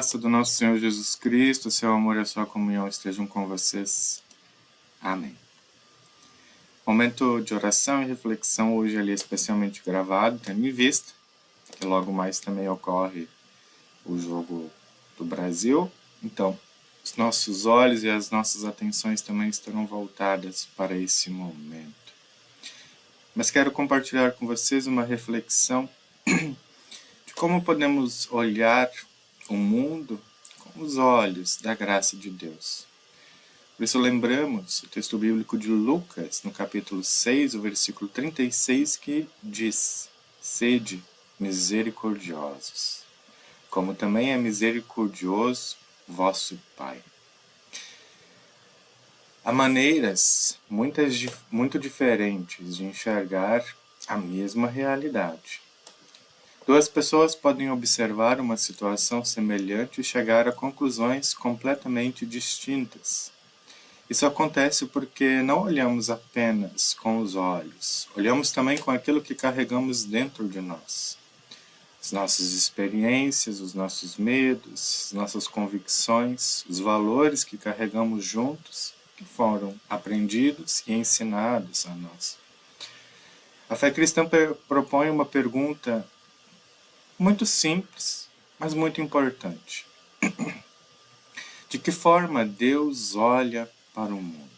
graça do nosso Senhor Jesus Cristo, seu amor e a sua comunhão estejam com vocês. Amém. Momento de oração e reflexão hoje ali especialmente gravado, tendo em vista que logo mais também ocorre o jogo do Brasil. Então, os nossos olhos e as nossas atenções também estarão voltadas para esse momento. Mas quero compartilhar com vocês uma reflexão de como podemos olhar o mundo com os olhos da graça de Deus. Por isso lembramos o texto bíblico de Lucas, no capítulo 6, o versículo 36, que diz: sede misericordiosos, como também é misericordioso vosso Pai. Há maneiras muito diferentes de enxergar a mesma realidade. Duas pessoas podem observar uma situação semelhante e chegar a conclusões completamente distintas. Isso acontece porque não olhamos apenas com os olhos, olhamos também com aquilo que carregamos dentro de nós. As nossas experiências, os nossos medos, as nossas convicções, os valores que carregamos juntos, que foram aprendidos e ensinados a nós. A fé cristã propõe uma pergunta muito simples, mas muito importante. De que forma Deus olha para o mundo?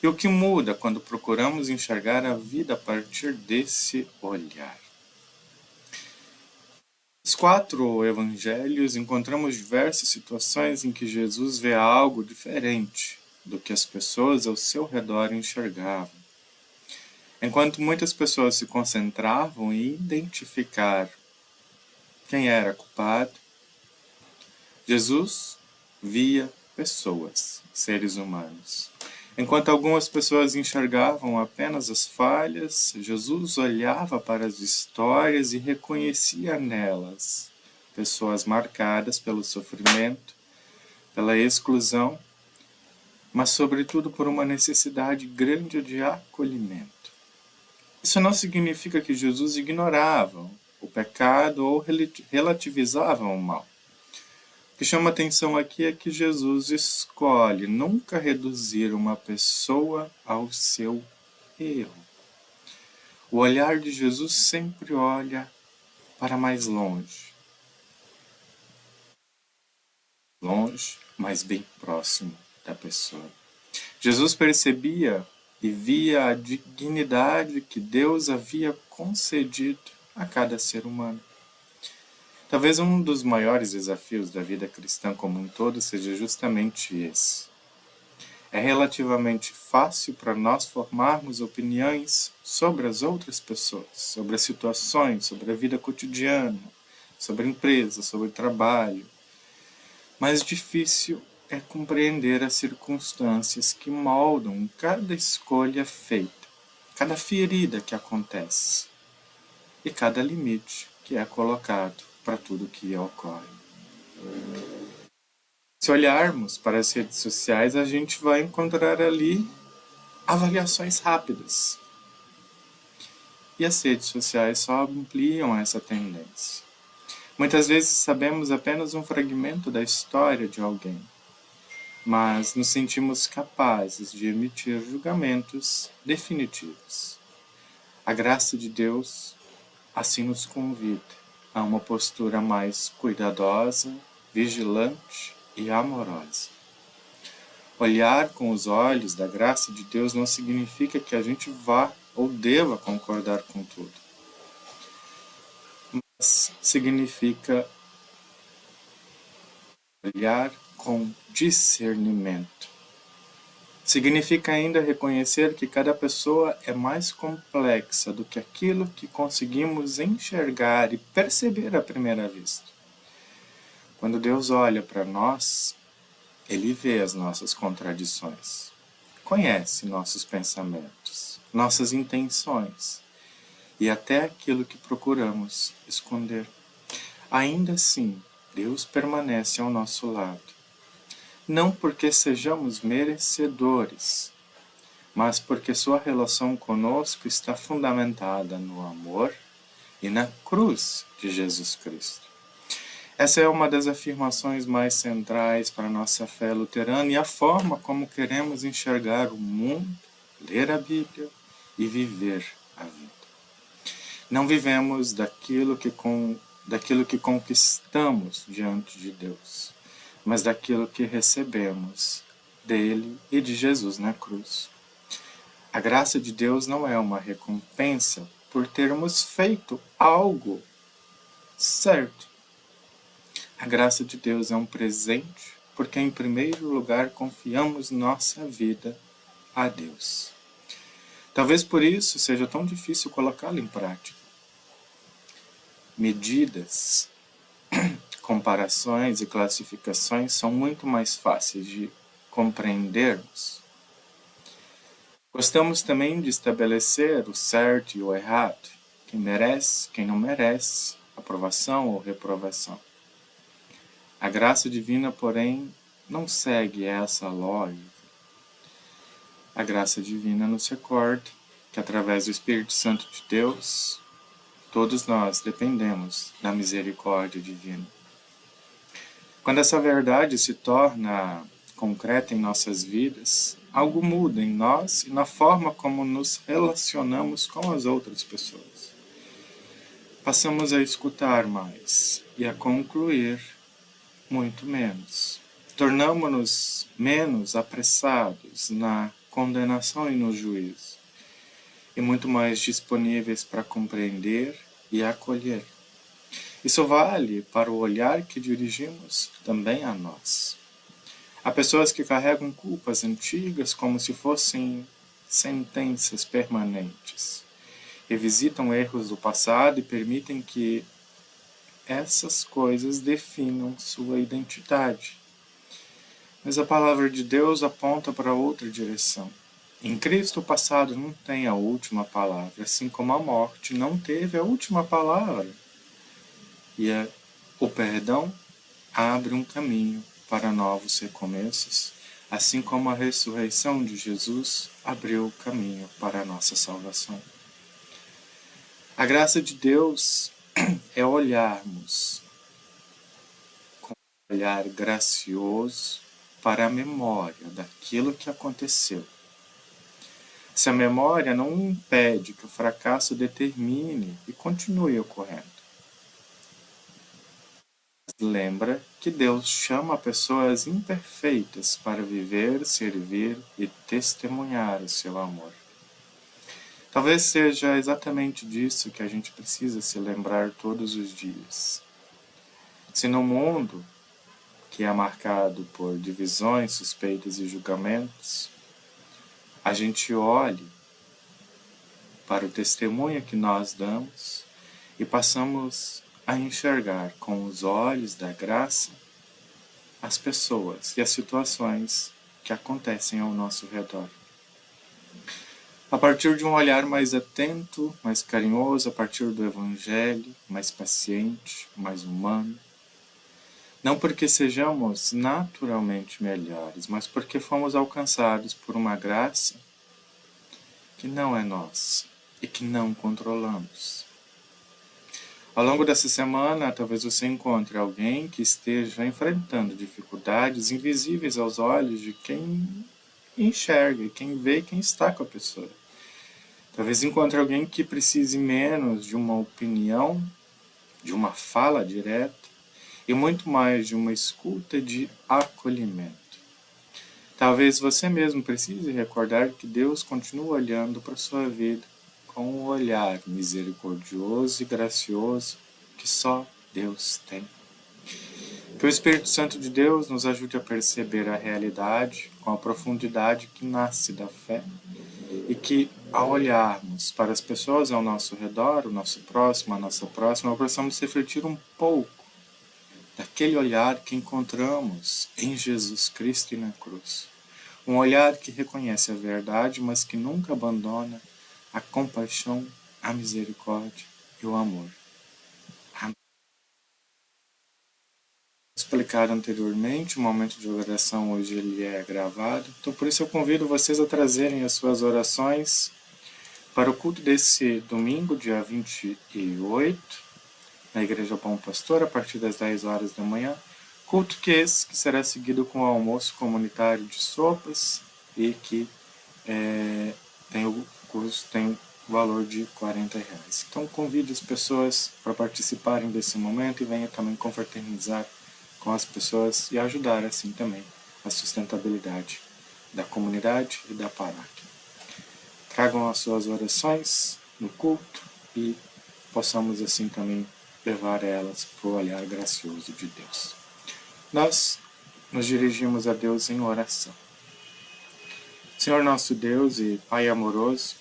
E o que muda quando procuramos enxergar a vida a partir desse olhar? Nos 4 evangelhos encontramos diversas situações em que Jesus vê algo diferente do que as pessoas ao seu redor enxergavam. Enquanto muitas pessoas se concentravam em identificar quem era culpado, Jesus via pessoas, seres humanos. Enquanto algumas pessoas enxergavam apenas as falhas, Jesus olhava para as histórias e reconhecia nelas pessoas marcadas pelo sofrimento, pela exclusão, mas sobretudo por uma necessidade grande de acolhimento. Isso não significa que Jesus ignorava o pecado ou relativizava o mal. O que chama atenção aqui é que Jesus escolhe nunca reduzir uma pessoa ao seu erro. O olhar de Jesus sempre olha para mais longe. Longe, mas bem próximo da pessoa. Jesus percebia e via a dignidade que Deus havia concedido a cada ser humano. Talvez um dos maiores desafios da vida cristã como um todo seja justamente esse. É relativamente fácil para nós formarmos opiniões sobre as outras pessoas, sobre as situações, sobre a vida cotidiana, sobre a empresa, sobre o trabalho. Mas difícil é compreender as circunstâncias que moldam cada escolha feita, cada ferida que acontece e cada limite que é colocado para tudo que ocorre. Se olharmos para as redes sociais, a gente vai encontrar ali avaliações rápidas. E as redes sociais só ampliam essa tendência. Muitas vezes sabemos apenas um fragmento da história de alguém, mas nos sentimos capazes de emitir julgamentos definitivos. A graça de Deus assim nos convida a uma postura mais cuidadosa, vigilante e amorosa. Olhar com os olhos da graça de Deus não significa que a gente vá ou deva concordar com tudo, mas significa olhar com discernimento. Significa ainda reconhecer que cada pessoa é mais complexa do que aquilo que conseguimos enxergar e perceber à primeira vista. Quando Deus olha para nós, Ele vê as nossas contradições, conhece nossos pensamentos, nossas intenções e até aquilo que procuramos esconder. Ainda assim, Deus permanece ao nosso lado. Não porque sejamos merecedores, mas porque sua relação conosco está fundamentada no amor e na cruz de Jesus Cristo. Essa é uma das afirmações mais centrais para a nossa fé luterana e a forma como queremos enxergar o mundo, ler a Bíblia e viver a vida. Não vivemos daquilo que conquistamos diante de Deus, mas daquilo que recebemos dele e de Jesus na cruz. A graça de Deus não é uma recompensa por termos feito algo certo. A graça de Deus é um presente porque, em primeiro lugar, confiamos nossa vida a Deus. Talvez por isso seja tão difícil colocá-lo em prática. Medidas, comparações e classificações são muito mais fáceis de compreendermos. Gostamos também de estabelecer o certo e o errado, quem merece, quem não merece, aprovação ou reprovação. A graça divina, porém, não segue essa lógica. A graça divina nos recorda que, através do Espírito Santo de Deus, todos nós dependemos da misericórdia divina. Quando essa verdade se torna concreta em nossas vidas, algo muda em nós e na forma como nos relacionamos com as outras pessoas. Passamos a escutar mais e a concluir muito menos. Tornamo-nos menos apressados na condenação e no juízo, e muito mais disponíveis para compreender e acolher. Isso vale para o olhar que dirigimos também a nós. Há pessoas que carregam culpas antigas como se fossem sentenças permanentes. Revisitam erros do passado e permitem que essas coisas definam sua identidade. Mas a palavra de Deus aponta para outra direção. Em Cristo o passado não tem a última palavra, assim como a morte não teve a última palavra. E o perdão abre um caminho para novos recomeços, assim como a ressurreição de Jesus abriu o caminho para a nossa salvação. A graça de Deus é olharmos com um olhar gracioso para a memória daquilo que aconteceu. Essa memória não impede que o fracasso determine e continue ocorrendo. Lembra que Deus chama pessoas imperfeitas para viver, servir e testemunhar o seu amor. Talvez seja exatamente disso que a gente precisa se lembrar todos os dias. Se no mundo, que é marcado por divisões, suspeitas e julgamentos, a gente olhe para o testemunho que nós damos e passamos a enxergar com os olhos da graça as pessoas e as situações que acontecem ao nosso redor. A partir de um olhar mais atento, mais carinhoso, a partir do Evangelho, mais paciente, mais humano. Não porque sejamos naturalmente melhores, mas porque fomos alcançados por uma graça que não é nossa e que não controlamos. Ao longo dessa semana, talvez você encontre alguém que esteja enfrentando dificuldades invisíveis aos olhos de quem enxerga, quem vê, quem está com a pessoa. Talvez encontre alguém que precise menos de uma opinião, de uma fala direta, e muito mais de uma escuta de acolhimento. Talvez você mesmo precise recordar que Deus continua olhando para a sua vida com um olhar misericordioso e gracioso que só Deus tem. Que o Espírito Santo de Deus nos ajude a perceber a realidade com a profundidade que nasce da fé e que, ao olharmos para as pessoas ao nosso redor, o nosso próximo, a nossa próxima, possamos refletir um pouco daquele olhar que encontramos em Jesus Cristo e na cruz. Um olhar que reconhece a verdade, mas que nunca abandona a compaixão, a misericórdia e o amor. Amém. Explicado anteriormente, o momento de oração hoje ele é gravado, então por isso eu convido vocês a trazerem as suas orações para o culto desse domingo, dia 28, na Igreja Bom Pastor, a partir das 10 horas da manhã. Culto que será seguido com o almoço comunitário de sopas e que tem o curso tem o valor de R$40. Então convido as pessoas para participarem desse momento e venha também confraternizar com as pessoas e ajudar assim também a sustentabilidade da comunidade e da paróquia. Tragam as suas orações no culto e possamos assim também levar elas para o olhar gracioso de Deus. Nós nos dirigimos a Deus em oração. Senhor nosso Deus e Pai amoroso,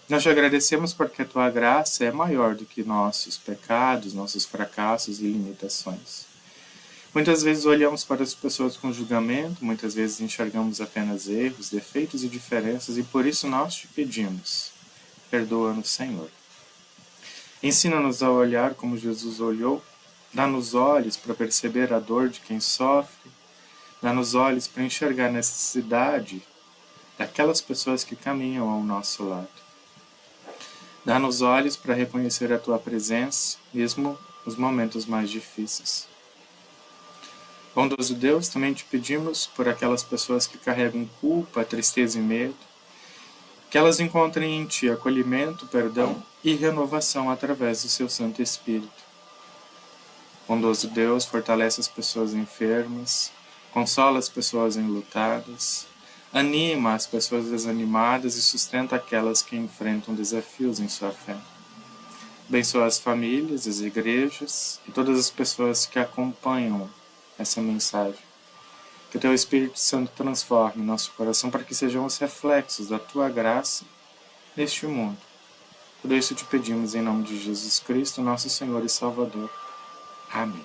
nós te agradecemos porque a Tua graça é maior do que nossos pecados, nossos fracassos e limitações. Muitas vezes olhamos para as pessoas com julgamento, muitas vezes enxergamos apenas erros, defeitos e diferenças, e por isso nós te pedimos, perdoa-nos, Senhor. Ensina-nos a olhar como Jesus olhou, dá-nos olhos para perceber a dor de quem sofre, dá-nos olhos para enxergar a necessidade daquelas pessoas que caminham ao nosso lado. Dá-nos olhos para reconhecer a Tua presença, mesmo nos momentos mais difíceis. Bondoso Deus, também te pedimos por aquelas pessoas que carregam culpa, tristeza e medo, que elas encontrem em Ti acolhimento, perdão e renovação através do Seu Santo Espírito. Bondoso Deus, fortalece as pessoas enfermas, consola as pessoas enlutadas, anima as pessoas desanimadas e sustenta aquelas que enfrentam desafios em sua fé. Abençoa as famílias, as igrejas e todas as pessoas que acompanham essa mensagem. Que o Teu Espírito Santo transforme nosso coração para que sejamos reflexos da Tua graça neste mundo. Por isso te pedimos em nome de Jesus Cristo, nosso Senhor e Salvador. Amém.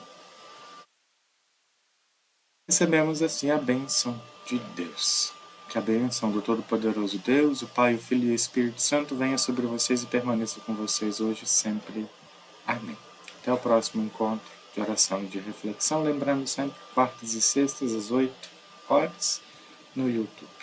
Recebemos assim a bênção de Deus. Que a bênção do Todo-Poderoso Deus, o Pai, o Filho e o Espírito Santo venha sobre vocês e permaneça com vocês hoje e sempre. Amém. Até o próximo encontro de oração e de reflexão. Lembrando sempre, quartas e sextas às 8 horas no YouTube.